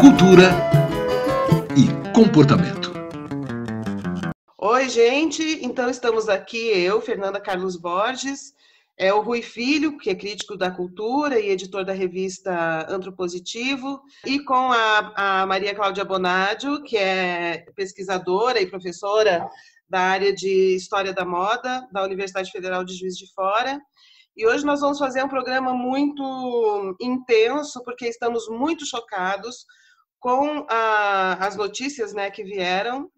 cultura e comportamento. Oi, gente. Então estamos aqui, eu, Fernanda Carlos Borges, o Rui Filho, que é crítico da cultura e editor da revista Antropositivo, e com a Maria Cláudia Bonadio, que é pesquisadora e professora da área de História da Moda da Universidade Federal de Juiz de Fora. E hoje nós vamos fazer um programa muito intenso, porque estamos muito chocados com as notícias, né, que vieram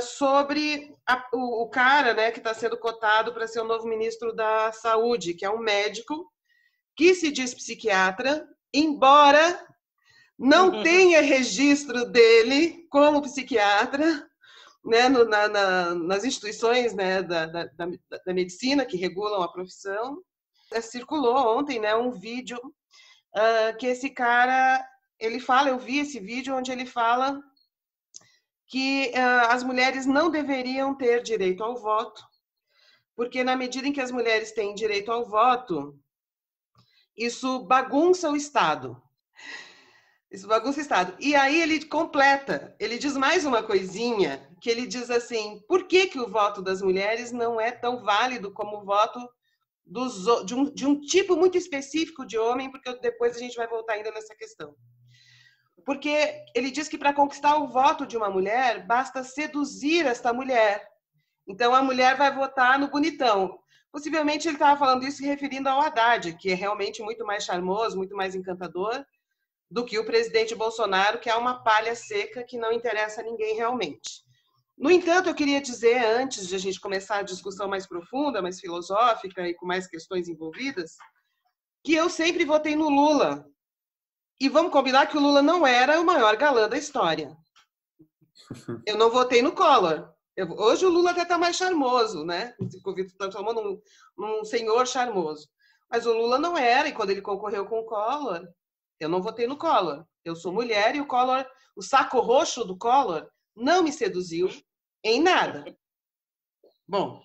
sobre o cara, né, que está sendo cotado para ser o novo ministro da Saúde, que é um médico que se diz psiquiatra, embora não tenha registro dele como psiquiatra, né, nas instituições, né, da medicina que regulam a profissão. Circulou ontem, né, um vídeo que esse cara, ele fala, eu vi esse vídeo onde ele fala que as mulheres não deveriam ter direito ao voto, porque na medida em que as mulheres têm direito ao voto, isso bagunça o Estado. Isso bagunça o Estado. E aí ele completa, ele diz mais uma coisinha, que ele diz assim, por que o voto das mulheres não é tão válido como o voto de um tipo muito específico de homem, porque depois a gente vai voltar ainda nessa questão. Porque ele diz que para conquistar o voto de uma mulher, basta seduzir esta mulher. Então, a mulher vai votar no bonitão. Possivelmente ele estava falando isso se referindo ao Haddad, que é realmente muito mais charmoso, muito mais encantador, do que o presidente Bolsonaro, que é uma palha seca que não interessa a ninguém realmente. No entanto, eu queria dizer, antes de a gente começar a discussão mais profunda, mais filosófica e com mais questões envolvidas, que eu sempre votei no Lula. E vamos combinar que o Lula não era o maior galã da história. Eu não votei no Collor. Hoje o Lula até está mais charmoso, né? O Vitor transformou num senhor charmoso. Mas o Lula não era, e quando ele concorreu com o Collor, eu não votei no Collor. Eu sou mulher e o Collor, o saco roxo do Collor, não me seduziu em nada. Bom,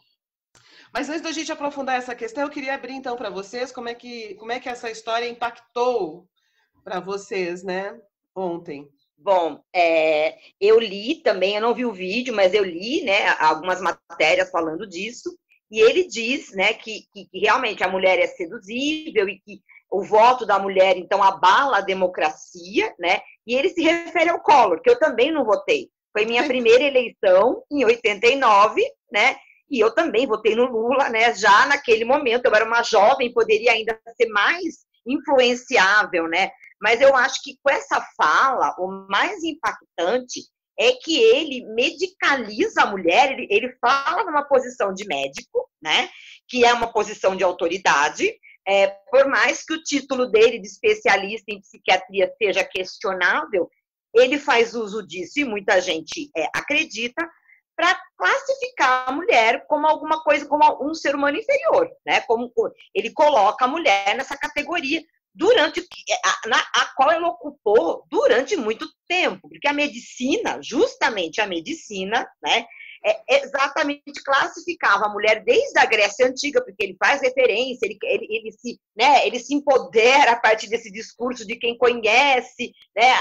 mas antes da gente aprofundar essa questão, eu queria abrir então para vocês como é que essa história impactou para vocês, né, ontem. Bom, eu li também, eu não vi o vídeo, mas eu li, né, algumas matérias falando disso, e ele diz, né, que realmente a mulher é seduzível e que o voto da mulher, então, abala a democracia, né, e ele se refere ao Collor, que eu também não votei. Foi minha primeira eleição, em 89, né, e eu também votei no Lula, né, já naquele momento, eu era uma jovem, poderia ainda ser mais influenciável, né, mas eu acho que com essa fala, o mais impactante é que ele medicaliza a mulher, ele fala numa posição de médico, né, que é uma posição de autoridade, por mais que o título dele de especialista em psiquiatria seja questionável, ele faz uso disso, e muita gente acredita, para classificar a mulher como alguma coisa, como um ser humano inferior, né, como ele coloca a mulher nessa categoria, a qual ela ocupou durante muito tempo, porque a medicina, justamente a medicina, né, exatamente classificava a mulher desde a Grécia Antiga, porque ele faz referência, ele se empodera a partir desse discurso de quem conhece, né,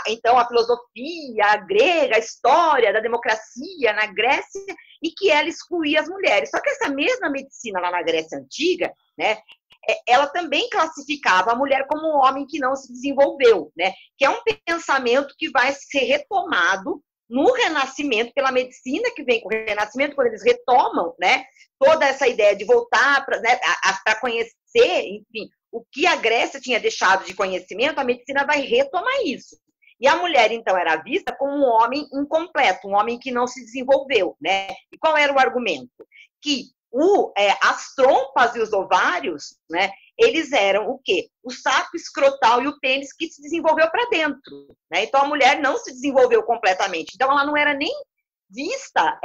então a filosofia a grega, a história da democracia na Grécia, e que ela excluía as mulheres. Só que essa mesma medicina lá na Grécia Antiga, né, ela também classificava a mulher como um homem que não se desenvolveu, né? Que é um pensamento que vai ser retomado no Renascimento, pela medicina que vem com o Renascimento, quando eles retomam, né, toda essa ideia de voltar para, né, conhecer, enfim, o que a Grécia tinha deixado de conhecimento, a medicina vai retomar isso. E a mulher, então, era vista como um homem incompleto, um homem que não se desenvolveu, né? E qual era o argumento? Que as trompas e os ovários, né, eles eram o quê? O saco escrotal e o pênis que se desenvolveu para dentro, né? Então a mulher não se desenvolveu completamente, então ela não era nem vista,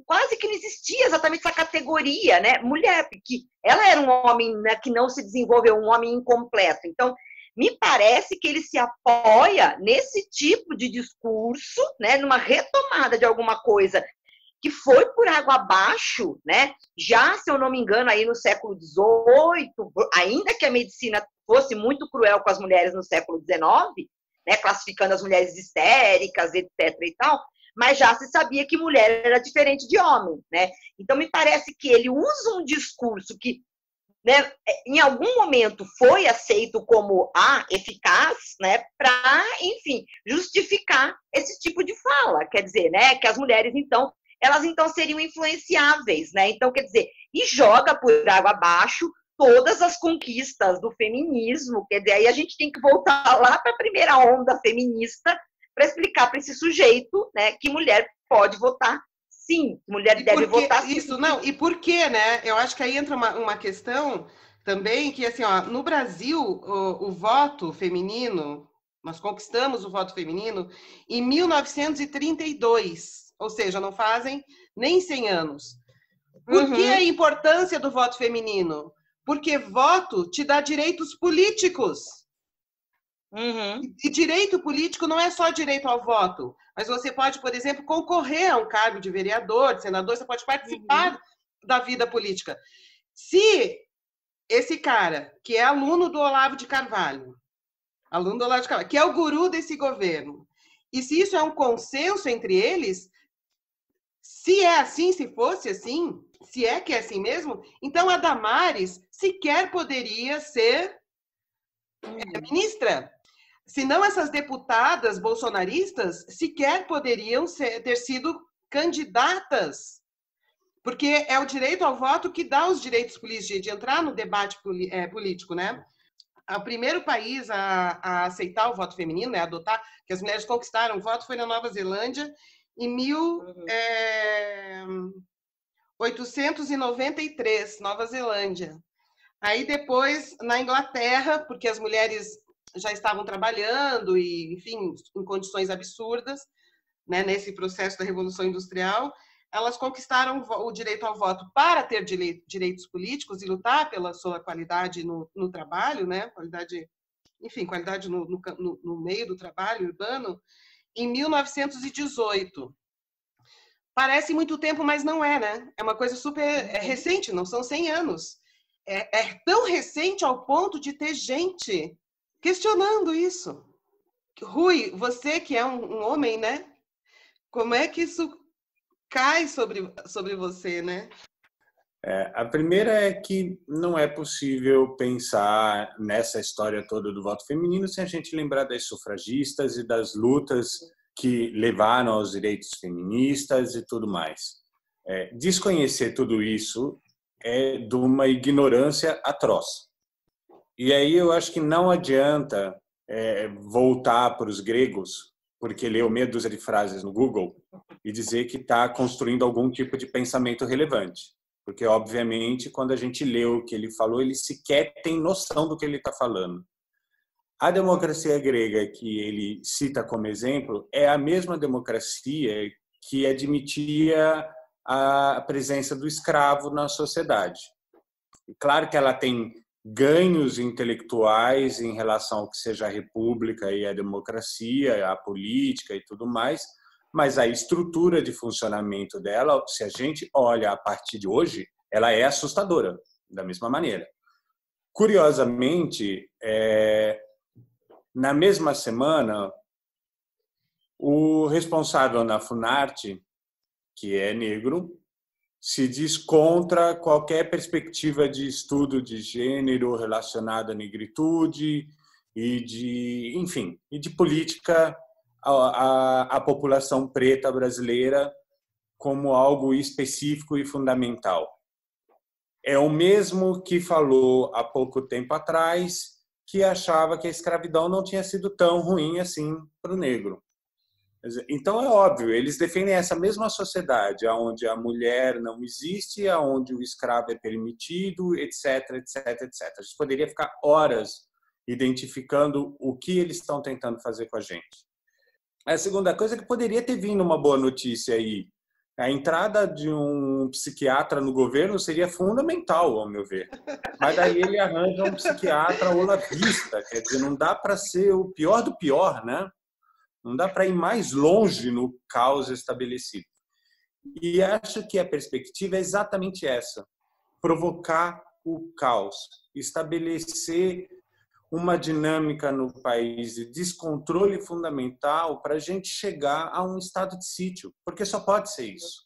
quase que não existia exatamente essa categoria, né? Mulher, porque ela era um homem, né, que não se desenvolveu, um homem incompleto. Então me parece que ele se apoia nesse tipo de discurso, né, numa retomada de alguma coisa que foi por água abaixo, né? Já, se eu não me engano, aí no século XVIII, ainda que a medicina fosse muito cruel com as mulheres no século XIX, né, classificando as mulheres histéricas, etc. e tal, mas já se sabia que mulher era diferente de homem, né? Então, me parece que ele usa um discurso que, né, em algum momento foi aceito como eficaz, né, para, enfim, justificar esse tipo de fala, quer dizer, né, que as mulheres, então, elas então seriam influenciáveis, né? Então, quer dizer, e joga por água abaixo todas as conquistas do feminismo, quer dizer, aí a gente tem que voltar lá para a primeira onda feminista para explicar para esse sujeito, né, que mulher pode votar sim, mulher deve votar sim. Isso, não, e por quê, né? Eu acho que aí entra uma questão também que, assim, ó, no Brasil, o voto feminino, nós conquistamos o voto feminino em 1932, ou seja, não fazem nem 100 anos. Por que a importância do voto feminino? Porque voto te dá direitos políticos. E direito político não é só direito ao voto, mas você pode, por exemplo, concorrer a um cargo de vereador, de senador, você pode participar da vida política. Se esse cara, que é aluno do Olavo de Carvalho, que é o guru desse governo, e se isso é um consenso entre eles, se é assim, se fosse assim, se é que é assim mesmo, então a Damares sequer poderia ser ministra. Senão essas deputadas bolsonaristas sequer poderiam ter sido candidatas, porque é o direito ao voto que dá os direitos políticos de entrar no debate político, né? O primeiro país a aceitar o voto feminino, né, adotar, que as mulheres conquistaram o voto, foi na Nova Zelândia, em 1893, Nova Zelândia. Aí depois, na Inglaterra, porque as mulheres já estavam trabalhando e, enfim, em condições absurdas, né, nesse processo da Revolução Industrial, elas conquistaram o direito ao voto para ter direitos políticos e lutar pela sua qualidade no trabalho, né, qualidade no meio do trabalho urbano, em 1918. Parece muito tempo, mas não é, né? É uma coisa super recente, não são 100 anos. É tão recente ao ponto de ter gente questionando isso. Rui, você que é um homem, né? Como é que isso cai sobre você, né? A primeira é que não é possível pensar nessa história toda do voto feminino sem a gente lembrar das sufragistas e das lutas que levaram aos direitos feministas e tudo mais. Desconhecer tudo isso é de uma ignorância atroz. E aí eu acho que não adianta voltar para os gregos, porque leu meia dúzia de frases no Google, e dizer que está construindo algum tipo de pensamento relevante. Porque, obviamente, quando a gente lê o que ele falou, ele sequer tem noção do que ele está falando. A democracia grega que ele cita como exemplo é a mesma democracia que admitia a presença do escravo na sociedade. Claro que ela tem ganhos intelectuais em relação ao que seja a república e a democracia, a política e tudo mais, mas a estrutura de funcionamento dela, se a gente olha a partir de hoje, ela é assustadora, da mesma maneira. Curiosamente, na mesma semana, o responsável na Funarte, que é negro, se diz contra qualquer perspectiva de estudo de gênero relacionado à negritude e de política à população preta brasileira como algo específico e fundamental. É o mesmo que falou há pouco tempo atrás que achava que a escravidão não tinha sido tão ruim assim para o negro. Então, é óbvio, eles defendem essa mesma sociedade, onde a mulher não existe, onde o escravo é permitido, etc, etc, etc. A gente poderia ficar horas identificando o que eles estão tentando fazer com a gente. A segunda coisa é que poderia ter vindo uma boa notícia aí. A entrada de um psiquiatra no governo seria fundamental, ao meu ver. Mas daí ele arranja um psiquiatra olavista, quer dizer, não dá para ser o pior do pior, né? Não dá para ir mais longe no caos estabelecido. E acho que a perspectiva é exatamente essa: provocar o caos, estabelecer uma dinâmica no país de descontrole fundamental para a gente chegar a um estado de sítio, porque só pode ser isso.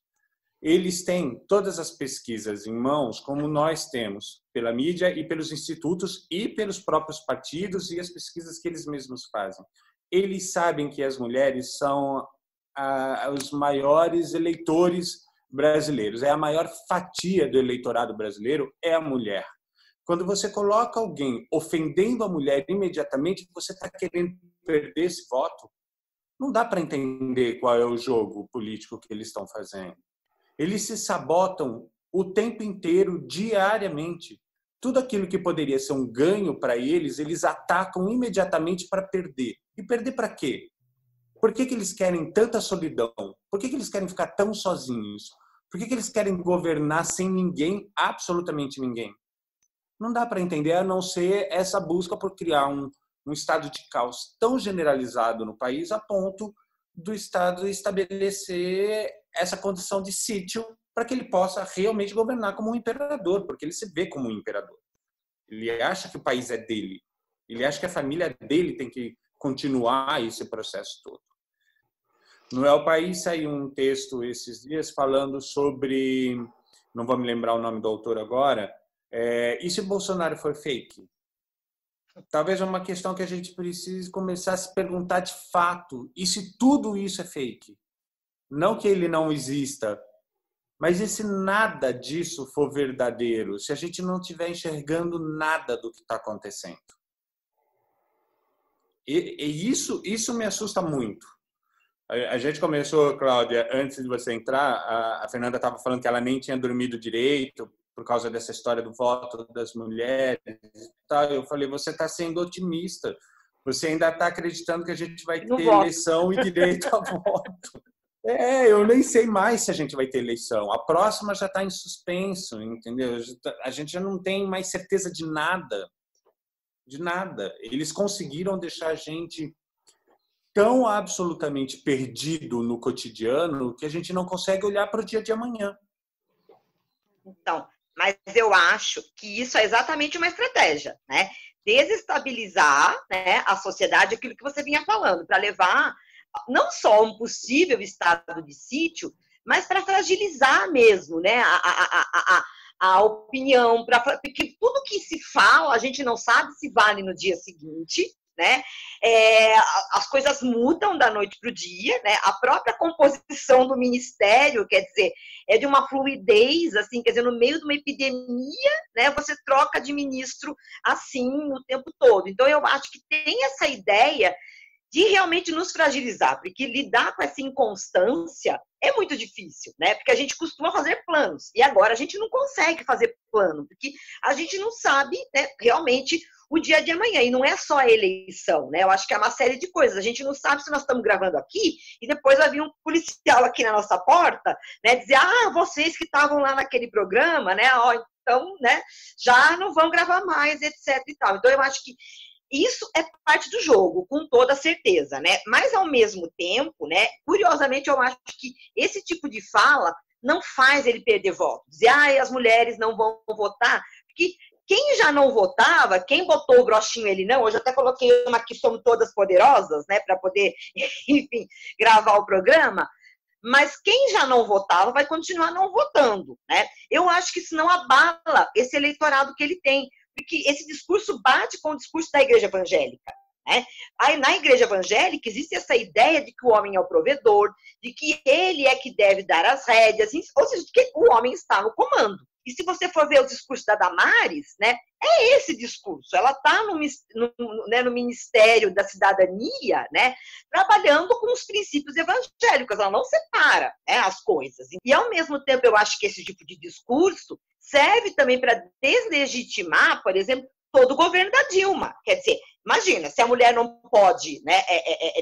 Eles têm todas as pesquisas em mãos, como nós temos, pela mídia e pelos institutos e pelos próprios partidos e as pesquisas que eles mesmos fazem. Eles sabem que as mulheres são os maiores eleitores brasileiros. É a maior fatia do eleitorado brasileiro é a mulher. Quando você coloca alguém ofendendo a mulher imediatamente, você está querendo perder esse voto. Não dá para entender qual é o jogo político que eles estão fazendo. Eles se sabotam o tempo inteiro, diariamente. Tudo aquilo que poderia ser um ganho para eles, eles atacam imediatamente para perder. E perder para quê? Por que eles querem tanta solidão? Por que eles querem ficar tão sozinhos? Por que eles querem governar sem ninguém, absolutamente ninguém? Não dá para entender, a não ser essa busca por criar um estado de caos tão generalizado no país a ponto do Estado estabelecer essa condição de sítio para que ele possa realmente governar como um imperador, porque ele se vê como um imperador. Ele acha que o país é dele. Ele acha que a família dele tem que continuar esse processo todo. No El País saiu um texto esses dias falando sobre, não vou me lembrar o nome do autor agora, e se Bolsonaro for fake? Talvez é uma questão que a gente precise começar a se perguntar de fato. E se tudo isso é fake? Não que ele não exista, mas e se nada disso for verdadeiro? Se a gente não estiver enxergando nada do que está acontecendo? E isso me assusta muito. A gente começou, Cláudia, antes de você entrar, a Fernanda estava falando que ela nem tinha dormido direito por causa dessa história do voto das mulheres. Eu falei, você está sendo otimista. Você ainda está acreditando que a gente vai ter eleição e direito a voto. Eu nem sei mais se a gente vai ter eleição. A próxima já está em suspenso, entendeu? A gente já não tem mais certeza de nada. De nada. Eles conseguiram deixar a gente tão absolutamente perdido no cotidiano que a gente não consegue olhar para o dia de amanhã. Então, mas eu acho que isso é exatamente uma estratégia, né? Desestabilizar, né, a sociedade, aquilo que você vinha falando, para levar não só um possível estado de sítio, mas para fragilizar mesmo, né, a opinião, porque tudo que se fala, a gente não sabe se vale no dia seguinte, né? As coisas mudam da noite para o dia, né? A própria composição do ministério, quer dizer, é de uma fluidez, assim, quer dizer, no meio de uma epidemia, né? Você troca de ministro assim o tempo todo. Então, eu acho que tem essa ideia de realmente nos fragilizar, porque lidar com essa inconstância é muito difícil, né? Porque a gente costuma fazer planos, e agora a gente não consegue fazer plano, porque a gente não sabe, né, realmente o dia de amanhã, e não é só a eleição, né? Eu acho que é uma série de coisas. A gente não sabe se nós estamos gravando aqui e depois vai vir um policial aqui na nossa porta, né? Dizer, vocês que estavam lá naquele programa, né? Então, né? Já não vão gravar mais, etc. e tal. Então, eu acho que isso é parte do jogo, com toda certeza, né? Mas, ao mesmo tempo, né? Curiosamente, eu acho que esse tipo de fala não faz ele perder voto. Dizer, as mulheres não vão votar, porque quem já não votava, quem botou o brochinho ele não, hoje eu até coloquei uma que somos todas poderosas, né, para poder, enfim, gravar o programa, mas quem já não votava vai continuar não votando, né? Eu acho que isso não abala esse eleitorado que ele tem, porque esse discurso bate com o discurso da igreja evangélica, né? Aí, na igreja evangélica existe essa ideia de que o homem é o provedor, de que ele é que deve dar as rédeas, ou seja, de que o homem está no comando. E se você for ver o discurso da Damares, né, é esse discurso. Ela está no Ministério da Cidadania, né, trabalhando com os princípios evangélicos. Ela não separa, né, as coisas. E, ao mesmo tempo, eu acho que esse tipo de discurso serve também para deslegitimar, por exemplo, todo o governo da Dilma. Quer dizer, imagina, se a mulher não pode, né,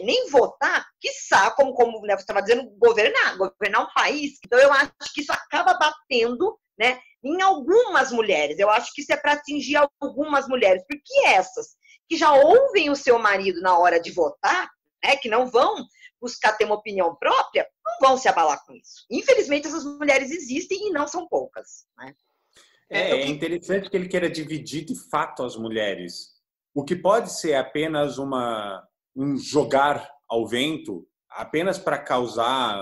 nem votar, quiçá, como né, você estava dizendo, governar um país. Então, eu acho que isso acaba batendo, né, em algumas mulheres. Eu acho que isso é para atingir algumas mulheres, porque essas que já ouvem o seu marido na hora de votar, né, que não vão buscar ter uma opinião própria, não vão se abalar com isso. Infelizmente, essas mulheres existem e não são poucas, né? É interessante que ele queira dividir de fato as mulheres. o que pode ser apenas um jogar ao vento, apenas para causar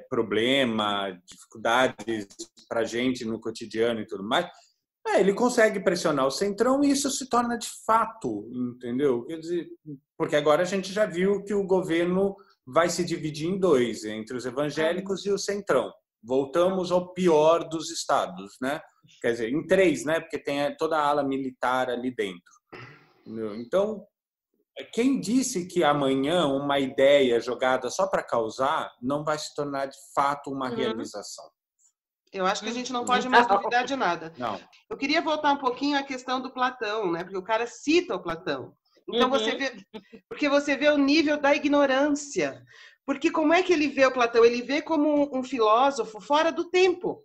problema, dificuldades para a gente no cotidiano e tudo mais, ele consegue pressionar o centrão e isso se torna de fato, entendeu? Quer dizer, porque agora a gente já viu que o governo vai se dividir em dois, entre os evangélicos e o centrão. Voltamos ao pior dos estados, né? Quer dizer, em três, né? Porque tem toda a ala militar ali dentro. Entendeu? Então, quem disse que amanhã uma ideia jogada só para causar não vai se tornar de fato uma realização? Eu acho que a gente não pode mais duvidar de nada. Não. Eu queria voltar um pouquinho à questão do Platão, né? Porque o cara cita o Platão. Então você vê o nível da ignorância. Porque como é que ele vê o Platão? Ele vê como um filósofo fora do tempo.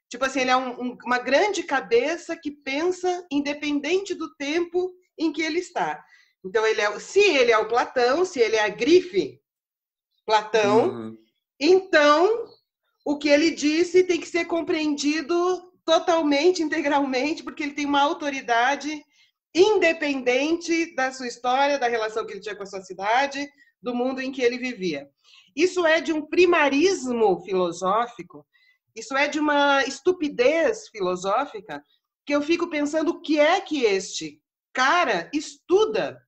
Tipo assim, ele é uma grande cabeça que pensa independente do tempo em que ele está. Então, se ele é o Platão, se ele é a grife Platão, então o que ele disse tem que ser compreendido totalmente, integralmente, porque ele tem uma autoridade independente da sua história, da relação que ele tinha com a sua cidade, do mundo em que ele vivia. Isso é de um primarismo filosófico, isso é de uma estupidez filosófica, que eu fico pensando o que é que este cara estuda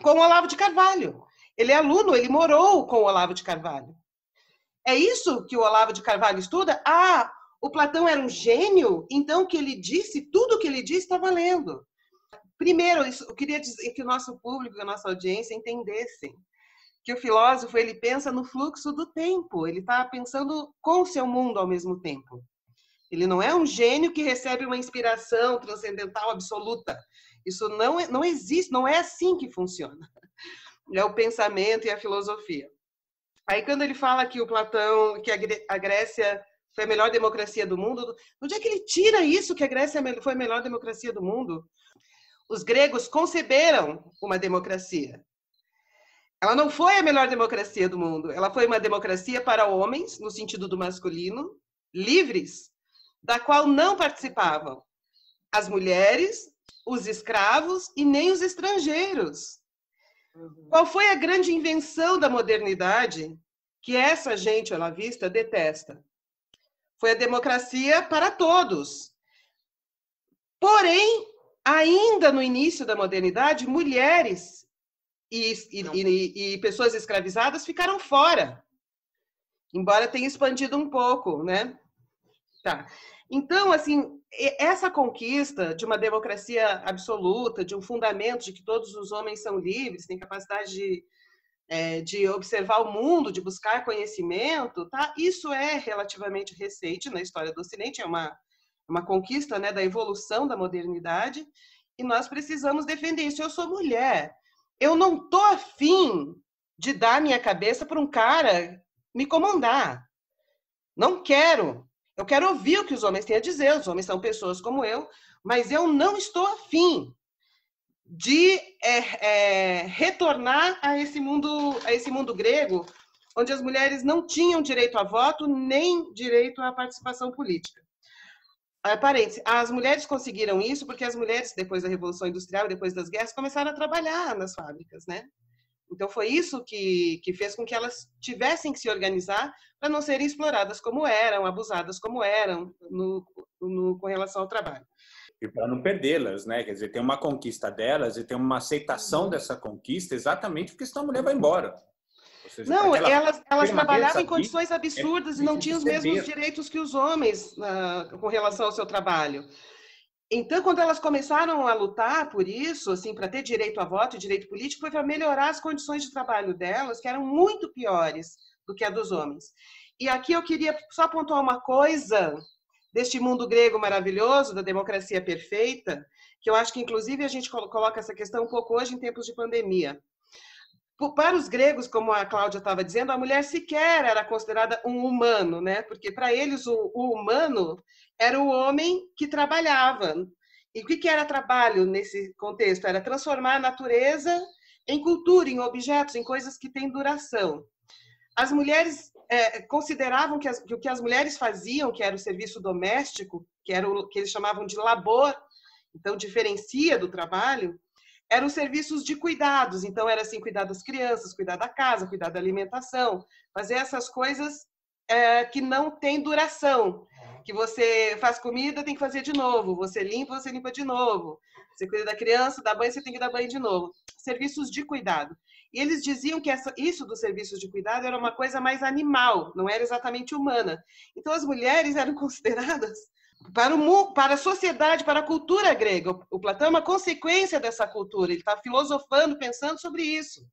com o Olavo de Carvalho. Ele é aluno, ele morou com o Olavo de Carvalho. É isso que o Olavo de Carvalho estuda? Ah, o Platão era um gênio, então o que ele disse, tudo o que ele disse está valendo. Primeiro, eu queria dizer que o nosso público, a nossa audiência entendessem que o filósofo ele pensa no fluxo do tempo, ele está pensando com o seu mundo ao mesmo tempo. Ele não é um gênio que recebe uma inspiração transcendental absoluta. Isso não existe, não é assim que funciona. É o pensamento e a filosofia. Aí quando ele fala que o Platão, que a Grécia foi a melhor democracia do mundo, onde é que ele tira isso, que a Grécia foi a melhor democracia do mundo? Os gregos conceberam uma democracia. Ela não foi a melhor democracia do mundo, ela foi uma democracia para homens, no sentido do masculino, livres, da qual não participavam as mulheres, os escravos e nem os estrangeiros. Qual foi a grande invenção da modernidade que essa gente olavista detesta? Foi a democracia para todos. Porém, ainda no início da modernidade, mulheres e pessoas escravizadas ficaram fora, embora tenha expandido um pouco, né? Tá. Então, assim, essa conquista de uma democracia absoluta, de um fundamento de que todos os homens são livres, têm capacidade de observar o mundo, de buscar conhecimento, tá? Isso é relativamente recente na história do Ocidente, é uma conquista, né, da evolução da modernidade, e nós precisamos defender isso. Eu sou mulher, eu não estou afim de dar minha cabeça para um cara me comandar. Não quero. Eu quero ouvir o que os homens têm a dizer, os homens são pessoas como eu, mas eu não estou afim de retornar a esse mundo grego, onde as mulheres não tinham direito a voto, nem direito à participação política. Parênteses, as mulheres conseguiram isso porque as mulheres, depois da Revolução Industrial e depois das guerras, começaram a trabalhar nas fábricas, né? Então, foi isso que fez com que elas tivessem que se organizar para não serem exploradas como eram, abusadas como eram com relação ao trabalho. E para não perdê-las, né? Quer dizer, tem uma conquista delas e tem uma aceitação dessa conquista exatamente porque senão a mulher vai embora. Ou seja, não, elas trabalhavam em aqui, condições absurdas e não tinham os mesmos direitos que os homens com relação ao seu trabalho. Então, quando elas começaram a lutar por isso, assim, para ter direito a voto e direito político, foi para melhorar as condições de trabalho delas, que eram muito piores do que a dos homens. E aqui eu queria só pontuar uma coisa deste mundo grego maravilhoso, da democracia perfeita, que eu acho que, inclusive, a gente coloca essa questão um pouco hoje em tempos de pandemia. Para os gregos, como a Cláudia estava dizendo, a mulher sequer era considerada um humano, né? Porque para eles o humano era o homem que trabalhava. E o que era trabalho nesse contexto? Era transformar a natureza em cultura, em objetos, em coisas que têm duração. As mulheres consideravam que o que as mulheres faziam, que era o serviço doméstico, que era o que eles chamavam de labor, então diferencia do trabalho, eram os serviços de cuidados. Então, era assim, cuidar das crianças, cuidar da casa, cuidar da alimentação, fazer essas coisas que não tem duração. Que você faz comida, tem que fazer de novo. Você limpa de novo. Você cuida da criança, dá banho, você tem que dar banho de novo. Serviços de cuidado. E eles diziam que isso dos serviços de cuidado era uma coisa mais animal, não era exatamente humana. Então, as mulheres eram consideradas, para a sociedade, para a cultura grega. O Platão é uma consequência dessa cultura. Ele está filosofando, pensando sobre isso.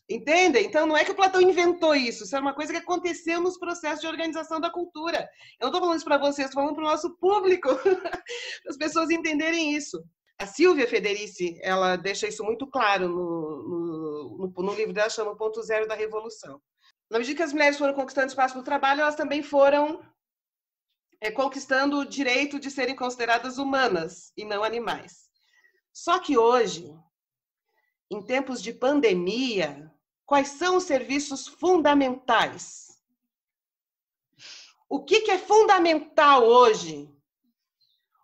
Entendem? Então, não é que o Platão inventou isso. Isso é uma coisa que aconteceu nos processos de organização da cultura. Eu não estou falando isso para vocês, estou falando para o nosso público, para as pessoas entenderem isso. A Silvia Federici, ela deixa isso muito claro no livro dela, chama O Ponto Zero da Revolução. Na medida que as mulheres foram conquistando espaço no trabalho, elas também foram conquistando o direito de serem consideradas humanas e não animais. Só que hoje, em tempos de pandemia, quais são os serviços fundamentais? O que é fundamental hoje?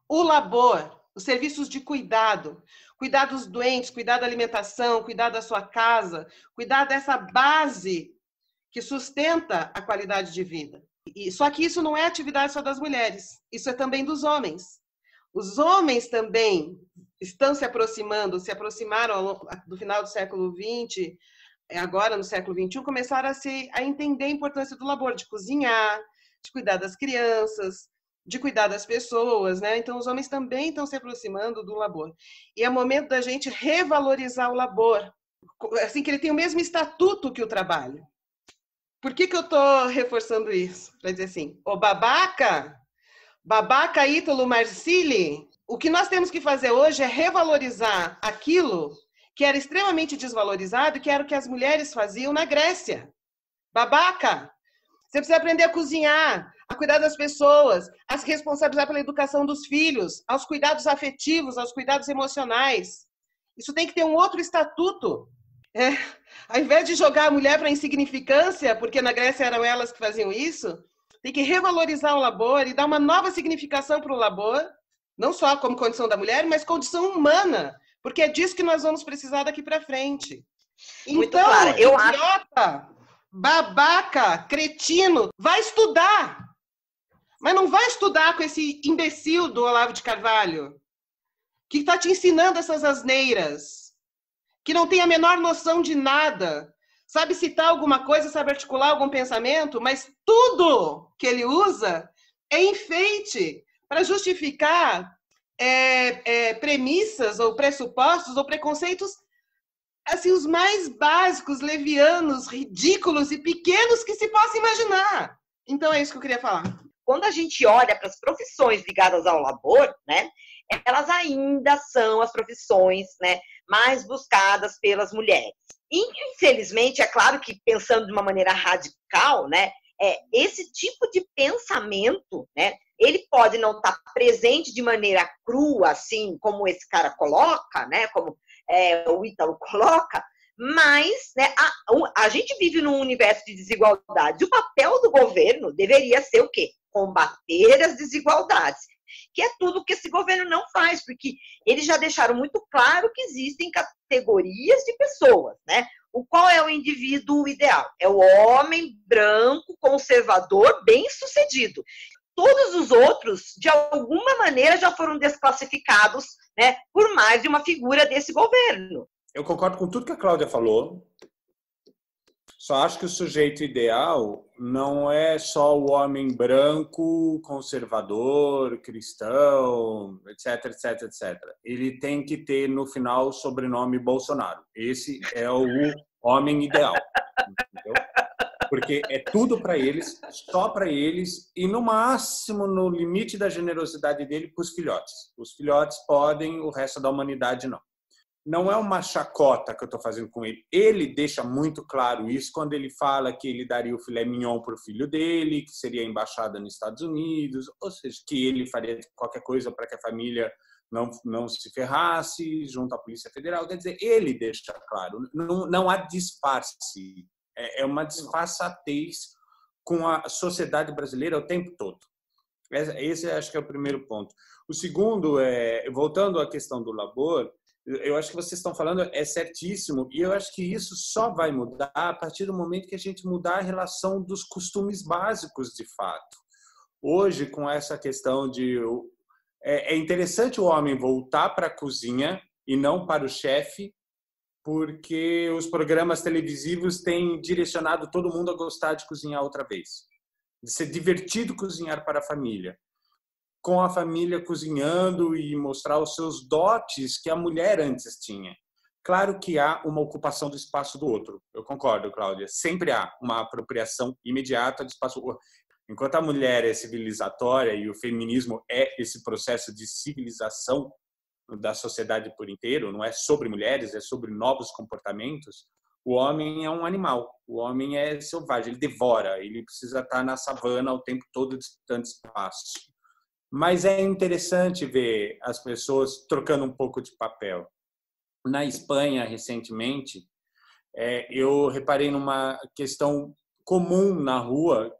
O labor, os serviços de cuidado, cuidar dos doentes, cuidar da alimentação, cuidar da sua casa, cuidar dessa base que sustenta a qualidade de vida. Só que isso não é atividade só das mulheres, isso é também dos homens. Os homens também estão se aproximaram do final do século XX, agora no século XXI, começaram a entender a importância do labor, de cozinhar, de cuidar das crianças, de cuidar das pessoas, né? Então, os homens também estão se aproximando do labor. E é momento da gente revalorizar o labor, assim, que ele tem o mesmo estatuto que o trabalho. Por que eu estou reforçando isso? Para dizer assim, ô babaca Ítalo Marcilli, o que nós temos que fazer hoje é revalorizar aquilo que era extremamente desvalorizado, que era o que as mulheres faziam na Grécia. Babaca! Você precisa aprender a cozinhar, a cuidar das pessoas, a se responsabilizar pela educação dos filhos, aos cuidados afetivos, aos cuidados emocionais. Isso tem que ter um outro estatuto. Ao invés de jogar a mulher para a insignificância, porque na Grécia eram elas que faziam isso, tem que revalorizar o labor e dar uma nova significação para o labor, não só como condição da mulher, mas condição humana, porque é disso que nós vamos precisar daqui para frente. Muito então, claro. idiota, babaca, cretino, vai estudar. Mas não vai estudar com esse imbecil do Olavo de Carvalho, que está te ensinando essas asneiras, que não tem a menor noção de nada, sabe citar alguma coisa, sabe articular algum pensamento, mas tudo que ele usa é enfeite para justificar premissas ou pressupostos ou preconceitos assim, os mais básicos, levianos, ridículos e pequenos que se possa imaginar. Então é isso que eu queria falar. Quando a gente olha para as profissões ligadas ao labor, né, elas ainda são as profissões, né, mais buscadas pelas mulheres. Infelizmente, é claro que pensando de uma maneira radical, né, esse tipo de pensamento, né, ele pode não estar presente de maneira crua, assim como esse cara coloca, né, como o Ítalo coloca, mas, né, a gente vive num universo de desigualdade. O papel do governo deveria ser o quê? Combater as desigualdades, que é tudo que esse governo não faz, porque eles já deixaram muito claro que existem categorias de pessoas, né? Qual é o indivíduo ideal? É o homem branco, conservador, bem-sucedido. Todos os outros, de alguma maneira, já foram desclassificados, né, por mais de uma figura desse governo. Eu concordo com tudo que a Cláudia falou. Só acho que o sujeito ideal não é só o homem branco, conservador, cristão, etc, etc, etc. Ele tem que ter, no final, o sobrenome Bolsonaro. Esse é o homem ideal. Entendeu? Porque é tudo para eles, só para eles, e no máximo, no limite da generosidade dele, para os filhotes. Os filhotes podem, o resto da humanidade não. Não é uma chacota que eu estou fazendo com ele. Ele deixa muito claro isso quando ele fala que ele daria o filé mignon para o filho dele, que seria embaixada nos Estados Unidos, ou seja, que ele faria qualquer coisa para que a família não se ferrasse junto à Polícia Federal. Quer dizer, ele deixa claro. Não há disfarce. É uma disfarçatez com a sociedade brasileira o tempo todo. Esse acho que é o primeiro ponto. O segundo, voltando à questão do labor, Eu acho que vocês estão falando é certíssimo, e eu acho que isso só vai mudar a partir do momento que a gente mudar a relação dos costumes básicos, de fato. Hoje, com essa questão de... É interessante o homem voltar para a cozinha e não para o chefe, porque os programas televisivos têm direcionado todo mundo a gostar de cozinhar outra vez. De ser divertido cozinhar para a família. Com a família cozinhando e mostrar os seus dotes que a mulher antes tinha. Claro que há uma ocupação do espaço do outro. Eu concordo, Cláudia. Sempre há uma apropriação imediata do espaço do outro. Enquanto a mulher é civilizatória e o feminismo é esse processo de civilização da sociedade por inteiro, não é sobre mulheres, é sobre novos comportamentos, o homem é um animal. O homem é selvagem, ele devora, ele precisa estar na savana o tempo todo, distante espaço. Mas é interessante ver as pessoas trocando um pouco de papel. Na Espanha, recentemente, eu reparei numa questão comum na rua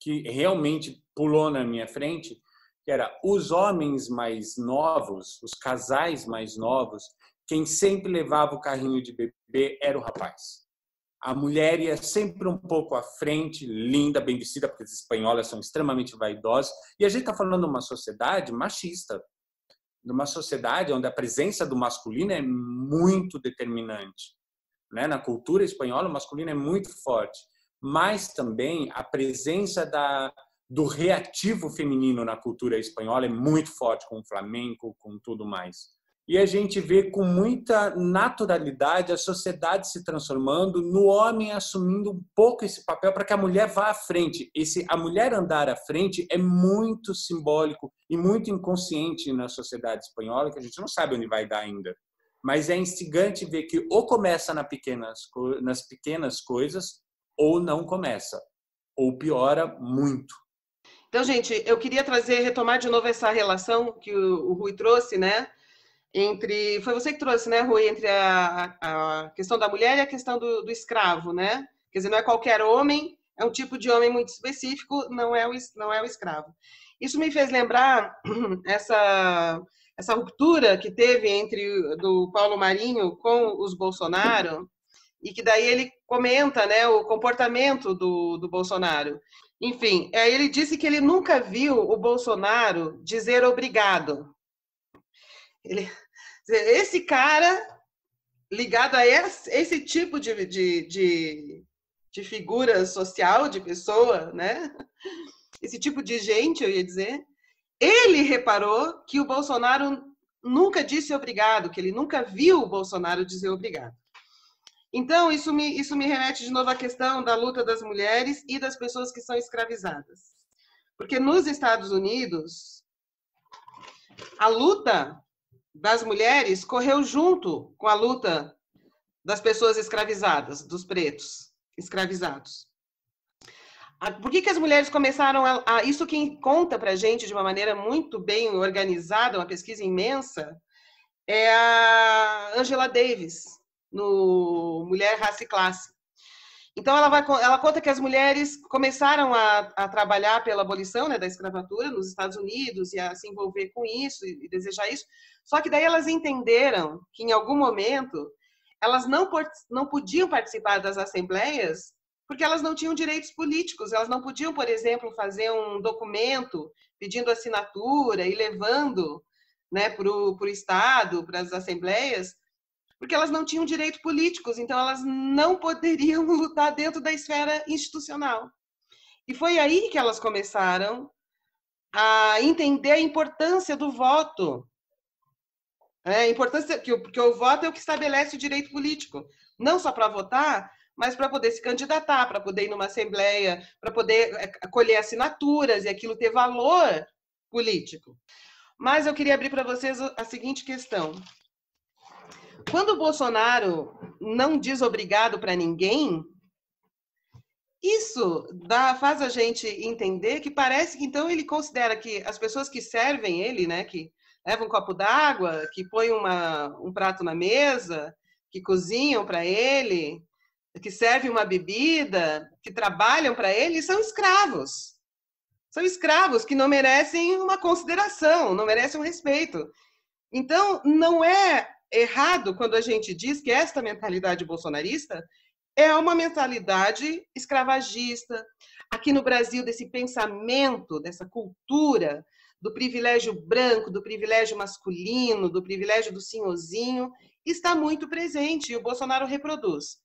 que realmente pulou na minha frente, que era os homens mais novos, os casais mais novos, quem sempre levava o carrinho de bebê era o rapaz. A mulher ia sempre um pouco à frente, linda, bem vestida, porque as espanholas são extremamente vaidosas. E a gente está falando de uma sociedade machista, de uma sociedade onde a presença do masculino é muito determinante. Né? Na cultura espanhola, o masculino é muito forte. Mas também a presença do reativo feminino na cultura espanhola é muito forte, com o flamenco, com tudo mais. E a gente vê com muita naturalidade a sociedade se transformando, no homem assumindo um pouco esse papel para que a mulher vá à frente. A mulher andar à frente é muito simbólico e muito inconsciente na sociedade espanhola, que a gente não sabe onde vai dar ainda. Mas é instigante ver que ou começa nas pequenas coisas ou não começa, ou piora muito. Então, gente, eu queria retomar de novo essa relação que o Rui trouxe, né? Foi você que trouxe, né, Rui, entre a questão da mulher e a questão do escravo, né? Quer dizer, não é qualquer homem, é um tipo de homem muito específico, não é o escravo. Isso me fez lembrar essa ruptura que teve do Paulo Marinho com os Bolsonaro, e que daí ele comenta, né, o comportamento do Bolsonaro. Enfim, aí ele disse que ele nunca viu o Bolsonaro dizer obrigado. Esse cara, ligado a esse tipo de figura social, de pessoa, né? Esse tipo de gente, eu ia dizer, ele reparou que o Bolsonaro nunca disse obrigado, que ele nunca viu o Bolsonaro dizer obrigado. Então, isso me remete de novo à questão da luta das mulheres e das pessoas que são escravizadas. Porque nos Estados Unidos, a luta das mulheres correu junto com a luta das pessoas escravizadas, dos pretos escravizados. Por que as mulheres começaram isso quem conta para a gente de uma maneira muito bem organizada, uma pesquisa imensa, é a Angela Davis, no Mulher, Raça e Classe. Então, ela conta que as mulheres começaram a trabalhar pela abolição, né, da escravatura nos Estados Unidos e a se envolver com isso e desejar isso. Só que daí elas entenderam que, em algum momento, elas não podiam participar das assembleias porque elas não tinham direitos políticos. Elas não podiam, por exemplo, fazer um documento pedindo assinatura e levando, né, para o Estado, para as assembleias, porque elas não tinham direitos políticos, então elas não poderiam lutar dentro da esfera institucional. E foi aí que elas começaram a entender a importância do voto. A importância porque o voto é o que estabelece o direito político, não só para votar, mas para poder se candidatar, para poder ir numa assembleia, para poder colher assinaturas e aquilo ter valor político. Mas eu queria abrir para vocês a seguinte questão. Quando o Bolsonaro não diz obrigado para ninguém, isso faz a gente entender que parece que então ele considera que as pessoas que servem ele, né, que levam um copo d'água, que põem um prato na mesa, que cozinham para ele, que servem uma bebida, que trabalham para ele, são escravos. São escravos que não merecem uma consideração, não merecem um respeito. Então, não é errado quando a gente diz que esta mentalidade bolsonarista é uma mentalidade escravagista. Aqui no Brasil, desse pensamento, dessa cultura do privilégio branco, do privilégio masculino, do privilégio do senhorzinho, está muito presente e o Bolsonaro reproduz.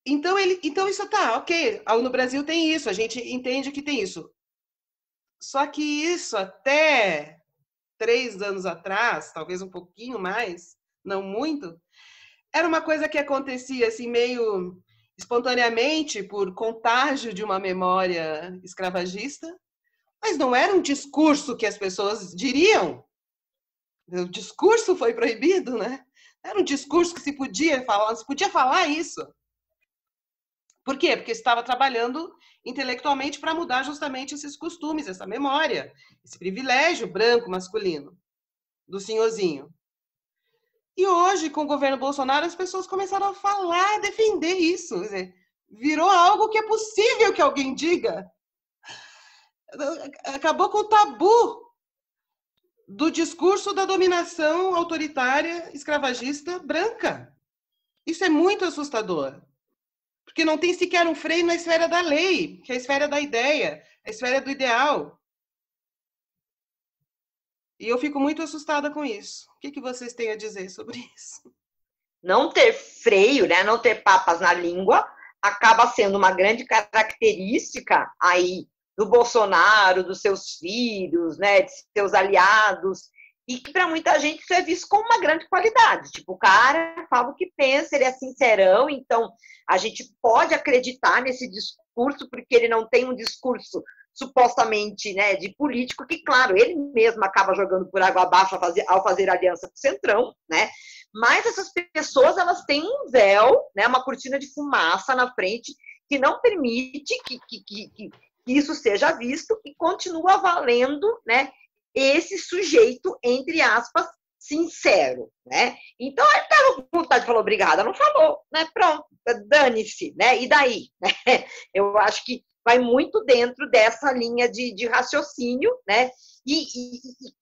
Então isso tá, ok. No Brasil tem isso, a gente entende que tem isso. Só que isso até 3 anos atrás, talvez um pouquinho mais, não muito, era uma coisa que acontecia assim meio espontaneamente por contágio de uma memória escravagista, mas não era um discurso que as pessoas diriam. O discurso foi proibido, né? Era um discurso que se podia falar isso. Por quê? Porque estava trabalhando intelectualmente para mudar justamente esses costumes, essa memória, esse privilégio branco masculino do senhorzinho. E hoje, com o governo Bolsonaro, as pessoas começaram a falar, a defender isso. Quer dizer, virou algo que é possível que alguém diga. Acabou com o tabu do discurso da dominação autoritária, escravagista, branca. Isso é muito assustador. Porque não tem sequer um freio na esfera da lei, que é a esfera da ideia, a esfera do ideal. E eu fico muito assustada com isso. O que vocês têm a dizer sobre isso? Não ter freio, né? Não ter papas na língua, acaba sendo uma grande característica aí do Bolsonaro, dos seus filhos, né? De seus aliados. E que para muita gente isso é visto como uma grande qualidade. Tipo, o cara fala o que pensa, ele é sincerão, então a gente pode acreditar nesse discurso, porque ele não tem um discurso supostamente, né, de político, que, claro, ele mesmo acaba jogando por água abaixo ao fazer aliança com o Centrão, né? Mas essas pessoas, elas têm um véu, né, uma cortina de fumaça na frente, que não permite que isso seja visto e continua valendo, né, esse sujeito, entre aspas, sincero, né? Então, ele estava com vontade de falar obrigada, não falou, né? Pronto, dane-se, né? E daí? Né? Eu acho que vai muito dentro dessa linha de raciocínio, né? E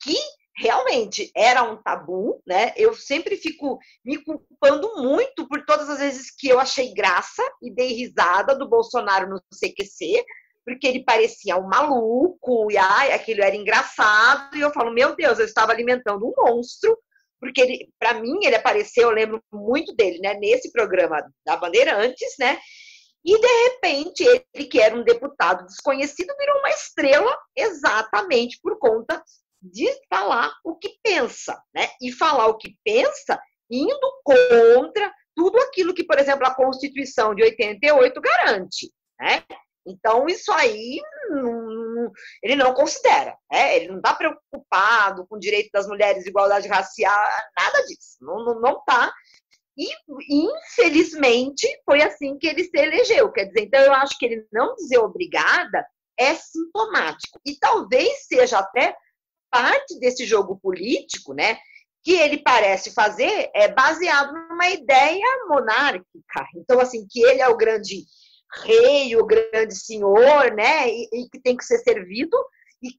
que realmente era um tabu, né? Eu sempre fico me culpando muito por todas as vezes que eu achei graça e dei risada do Bolsonaro no CQC, porque ele parecia um maluco, e aquilo era engraçado, e eu falo, meu Deus, eu estava alimentando um monstro, porque para mim ele apareceu, eu lembro muito dele, né, nesse programa da Bandeirantes, né, e de repente ele, que era um deputado desconhecido, virou uma estrela exatamente por conta de falar o que pensa, né, e falar o que pensa indo contra tudo aquilo que, por exemplo, a Constituição de 88 garante, né. Então, isso aí ele não considera, né? Ele não está preocupado com o direito das mulheres, igualdade racial, nada disso, não está. E, infelizmente, foi assim que ele se elegeu. Quer dizer, então, eu acho que ele não dizer obrigada é sintomático. E talvez seja até parte desse jogo político, né, que ele parece fazer baseado numa ideia monárquica. Então, assim, que ele é o grande rei, o grande senhor, né, e que tem que ser servido, e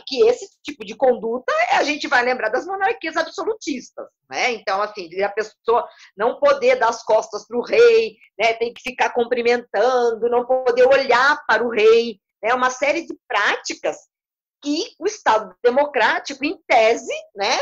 que esse tipo de conduta a gente vai lembrar das monarquias absolutistas, né? Então, assim, a pessoa não poder dar as costas para o rei, né, tem que ficar cumprimentando, não poder olhar para o rei, né, uma série de práticas que o Estado democrático, em tese, né,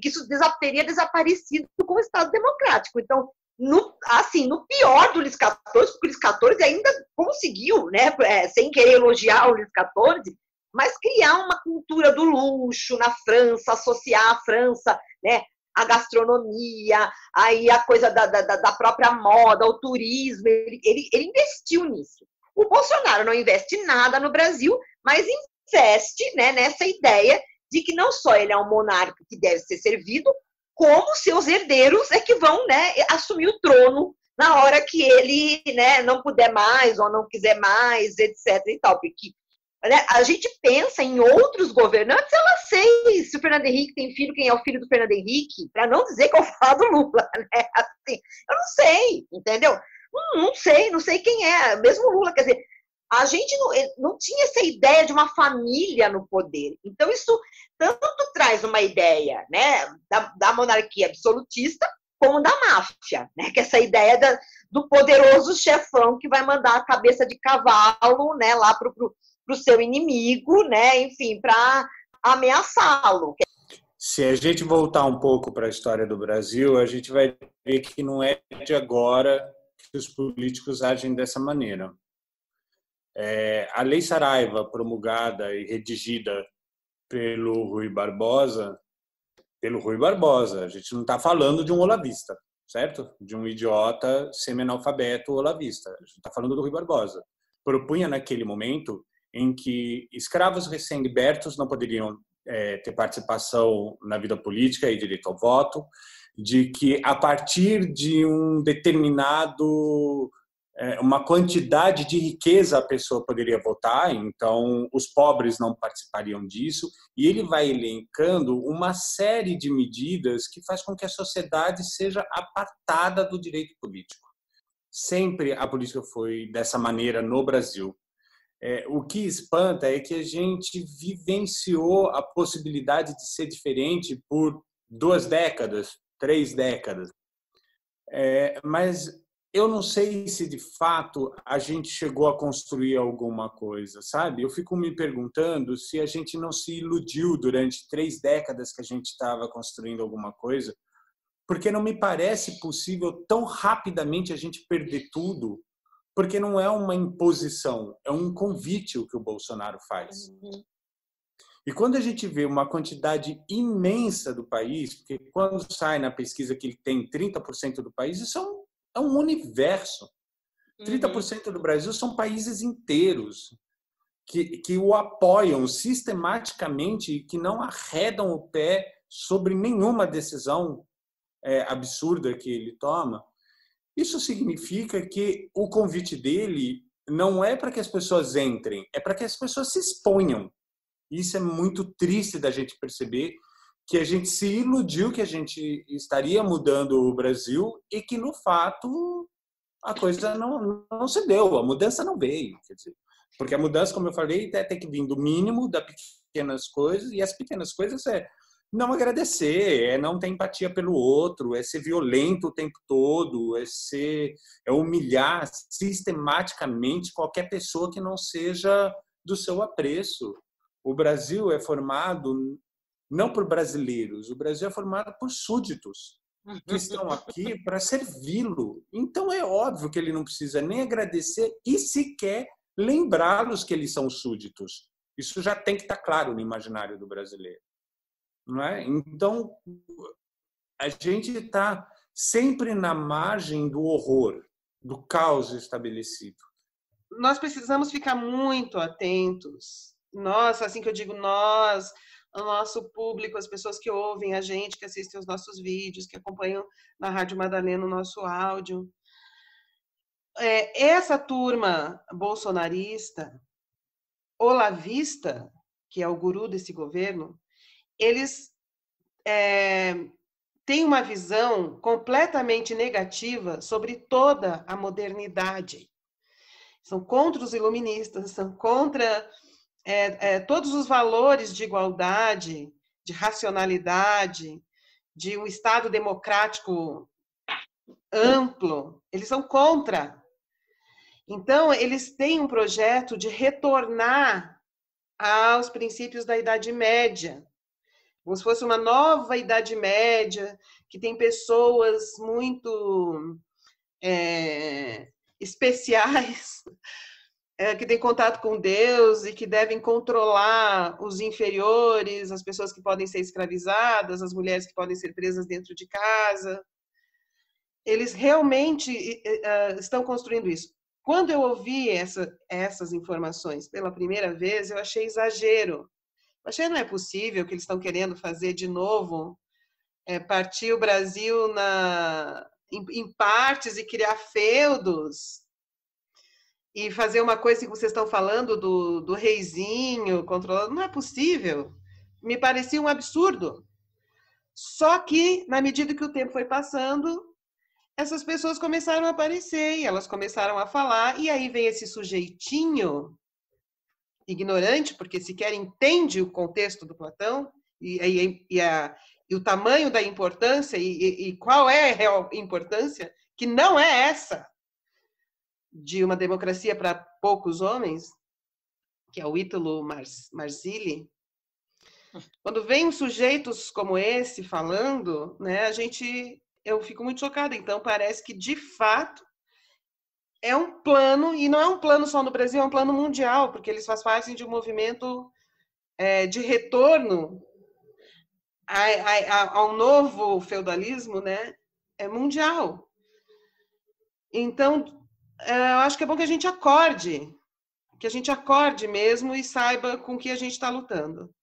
que isso teria desaparecido com o Estado democrático. Então, no pior do Luiz XIV, porque o Luiz XIV ainda conseguiu, né, sem querer elogiar o Luiz XIV, mas criar uma cultura do luxo na França, associar a França, né, à gastronomia, aí a coisa da própria moda, o turismo, ele investiu nisso. O Bolsonaro não investe nada no Brasil, mas investe, né, nessa ideia de que não só ele é um monarca que deve ser servido, como seus herdeiros é que vão, né, assumir o trono na hora que ele, né, não puder mais ou não quiser mais, etc. e tal. Porque, né, a gente pensa em outros governantes, eu não sei se o Fernando Henrique tem filho, quem é o filho do Fernando Henrique, para não dizer que eu falo do Lula, né? Assim, eu não sei, entendeu? Não sei quem é, mesmo o Lula, quer dizer, a gente não tinha essa ideia de uma família no poder. Então, isso tanto traz uma ideia, né, da monarquia absolutista, como da máfia, né, que é essa ideia do poderoso chefão que vai mandar a cabeça de cavalo, né, lá para o seu inimigo, né, enfim, para ameaçá-lo. Se a gente voltar um pouco para a história do Brasil, a gente vai ver que não é de agora que os políticos agem dessa maneira. A Lei Saraiva, promulgada e redigida pelo Rui Barbosa, a gente não está falando de um olavista, certo? De um idiota semi-analfabeto olavista. A gente está falando do Rui Barbosa. Propunha naquele momento em que escravos recém-libertos não poderiam ter participação na vida política e direito ao voto, de que a partir de um determinado uma quantidade de riqueza a pessoa poderia votar, então os pobres não participariam disso, e ele vai elencando uma série de medidas que faz com que a sociedade seja apartada do direito político. Sempre a política foi dessa maneira no Brasil. O que espanta é que a gente vivenciou a possibilidade de ser diferente por 2 décadas, 3 décadas. Mas eu não sei se, de fato, a gente chegou a construir alguma coisa, sabe? Eu fico me perguntando se a gente não se iludiu durante 3 décadas que a gente estava construindo alguma coisa, porque não me parece possível tão rapidamente a gente perder tudo, porque não é uma imposição, é um convite o que o Bolsonaro faz. E quando a gente vê uma quantidade imensa do país, porque quando sai na pesquisa que ele tem 30% do país, isso é um universo. 30% do Brasil são países inteiros que o apoiam sistematicamente e que não arredam o pé sobre nenhuma decisão absurda que ele toma. Isso significa que o convite dele não é para que as pessoas entrem, é para que as pessoas se exponham. Isso é muito triste da gente perceber, que a gente se iludiu que a gente estaria mudando o Brasil e que, no fato, a coisa não se deu, a mudança não veio. Quer dizer, porque a mudança, como eu falei, tem que vir do mínimo, das pequenas coisas, e as pequenas coisas é não agradecer, é não ter empatia pelo outro, é ser violento o tempo todo, é humilhar sistematicamente qualquer pessoa que não seja do seu apreço. O Brasil é formado não por brasileiros, o Brasil é formado por súditos que estão aqui para servi-lo. Então é óbvio que ele não precisa nem agradecer e sequer lembrá-los que eles são súditos. Isso já tem que estar claro no imaginário do brasileiro. Não é? Então, a gente está sempre na margem do horror, do caos estabelecido. Nós precisamos ficar muito atentos. Nós, assim que eu digo nós, o nosso público, as pessoas que ouvem a gente, que assistem os nossos vídeos, que acompanham na Rádio Madalena o nosso áudio. Essa turma bolsonarista, olavista, que é o guru desse governo, eles têm uma visão completamente negativa sobre toda a modernidade. São contra os iluministas, são contra todos os valores de igualdade, de racionalidade, de um Estado democrático amplo. Eles são contra. Então, eles têm um projeto de retornar aos princípios da Idade Média, como se fosse uma nova Idade Média, que tem pessoas muito especiais, que têm contato com Deus e que devem controlar os inferiores, as pessoas que podem ser escravizadas, as mulheres que podem ser presas dentro de casa. Eles realmente estão construindo isso. Quando eu ouvi essas informações pela primeira vez, eu achei exagero. Achei não é possível que eles estão querendo fazer de novo, partir o Brasil em partes e criar feudos e fazer uma coisa que vocês estão falando do reizinho controlando. Não é possível. Me parecia um absurdo. Só que, na medida que o tempo foi passando, essas pessoas começaram a aparecer e elas começaram a falar, e aí vem esse sujeitinho ignorante, porque sequer entende o contexto do Platão e o tamanho da importância e qual é a real importância, que não é essa de uma democracia para poucos homens, que é o Ítalo Marzilli. Quando vem sujeitos como esse falando, né, eu fico muito chocada. Então, parece que, de fato, é um plano, e não é um plano só no Brasil, é um plano mundial, porque eles fazem parte de um movimento de retorno ao novo feudalismo, né, mundial. Então, eu acho que é bom que a gente acorde mesmo e saiba com que a gente está lutando.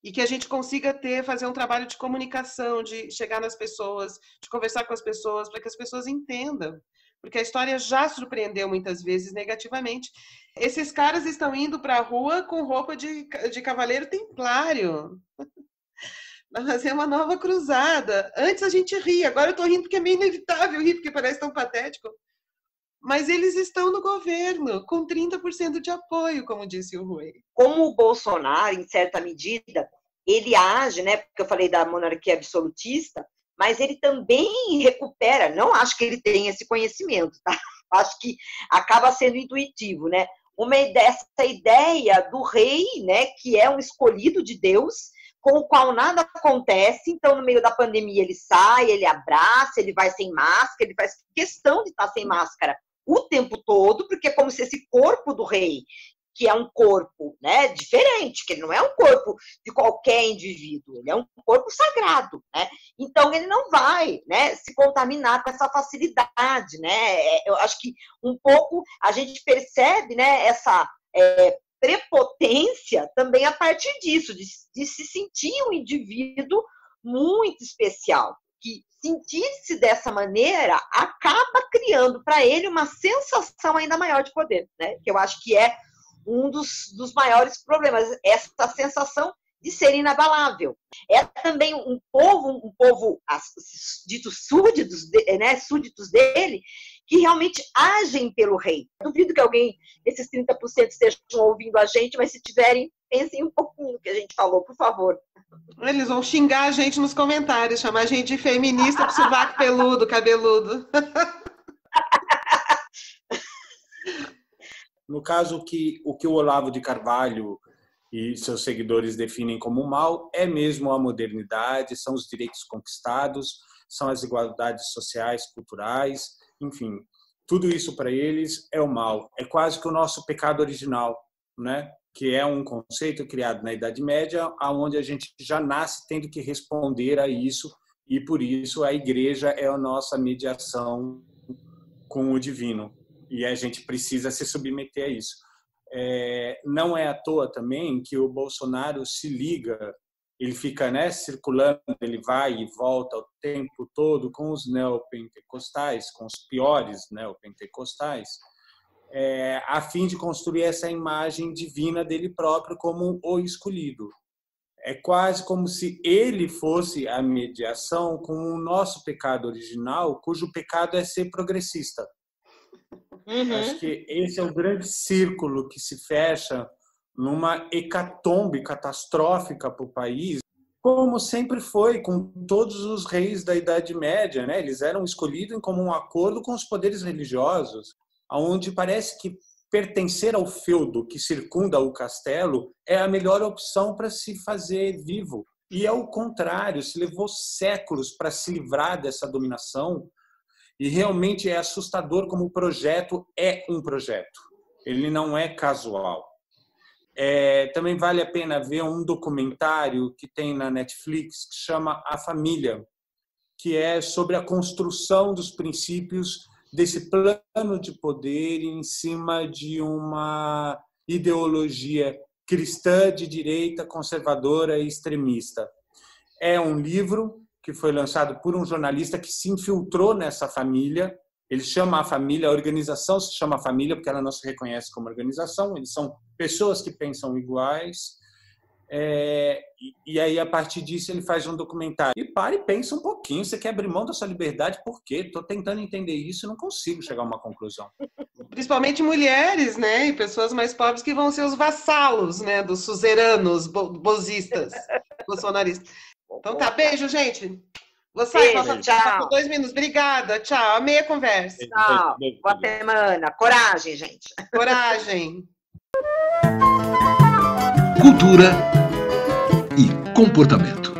E que a gente consiga fazer um trabalho de comunicação, de chegar nas pessoas, de conversar com as pessoas, para que as pessoas entendam. Porque a história já surpreendeu muitas vezes negativamente. Esses caras estão indo para a rua com roupa de cavaleiro templário. Vai fazer uma nova cruzada. Antes a gente ria, agora eu estou rindo porque é meio inevitável rir, porque parece tão patético. Mas eles estão no governo, com 30% de apoio, como disse o Rui. Como o Bolsonaro, em certa medida, ele age, né? Porque eu falei da monarquia absolutista, mas ele também recupera, não acho que ele tenha esse conhecimento, tá? Acho que acaba sendo intuitivo, né? Essa ideia do rei, né, que é um escolhido de Deus, com o qual nada acontece, então no meio da pandemia ele sai, ele abraça, ele vai sem máscara, ele faz questão de estar sem máscara o tempo todo, porque é como se esse corpo do rei, que é um corpo, né, diferente, que ele não é um corpo de qualquer indivíduo, ele é um corpo sagrado, né? Então ele não vai, né, se contaminar com essa facilidade, né? Eu acho que um pouco a gente percebe, né, essa prepotência também a partir disso, de se sentir um indivíduo muito especial, que sentir-se dessa maneira acaba criando para ele uma sensação ainda maior de poder, né? Que eu acho que é um dos maiores problemas, essa sensação de ser inabalável. É também um povo ditos súditos, né, súditos dele, que realmente agem pelo rei. Duvido que alguém, esses 30% estejam ouvindo a gente, mas se tiverem, pensem um pouquinho no que a gente falou, por favor. Eles vão xingar a gente nos comentários, chamar a gente de feminista pro sovaco peludo, cabeludo. No caso, o que o Olavo de Carvalho e seus seguidores definem como mal é mesmo a modernidade, são os direitos conquistados, são as igualdades sociais, culturais, enfim, tudo isso para eles é o mal. É quase que o nosso pecado original, né? Que é um conceito criado na Idade Média, onde a gente já nasce tendo que responder a isso, e por isso a igreja é a nossa mediação com o divino, e a gente precisa se submeter a isso. Não é à toa também que o Bolsonaro se liga, ele fica, né, circulando, ele vai e volta o tempo todo com os neopentecostais, com os piores neopentecostais, a fim de construir essa imagem divina dele próprio como o escolhido. É quase como se ele fosse a mediação com o nosso pecado original, cujo pecado é ser progressista. Uhum. Acho que esse é o grande círculo que se fecha numa hecatombe catastrófica para o país, como sempre foi com todos os reis da Idade Média, né? Eles eram escolhidos em comum acordo com os poderes religiosos, onde parece que pertencer ao feudo que circunda o castelo é a melhor opção para se fazer vivo. E é o contrário, se levou séculos para se livrar dessa dominação, e realmente é assustador como o projeto é um projeto. Ele não é casual. Também vale a pena ver um documentário que tem na Netflix que chama A Família, que é sobre a construção dos princípios desse plano de poder em cima de uma ideologia cristã de direita, conservadora e extremista. É um livro que foi lançado por um jornalista que se infiltrou nessa família. Ele chama a família, a organização se chama família porque ela não se reconhece como organização, eles são pessoas que pensam iguais. E aí, a partir disso, ele faz um documentário. E para e pensa um pouquinho. Você quer abrir mão da sua liberdade? Por quê? Estou tentando entender isso e não consigo chegar a uma conclusão. Principalmente mulheres, né? E pessoas mais pobres que vão ser os vassalos, né? Dos suzeranos, bozistas, bolsonaristas. Então tá, beijo, gente. Vou sair, tchau. 2 minutos. Obrigada, tchau. Amei a conversa. Tchau. Boa semana. Coragem, gente. Coragem. Cultura e comportamento.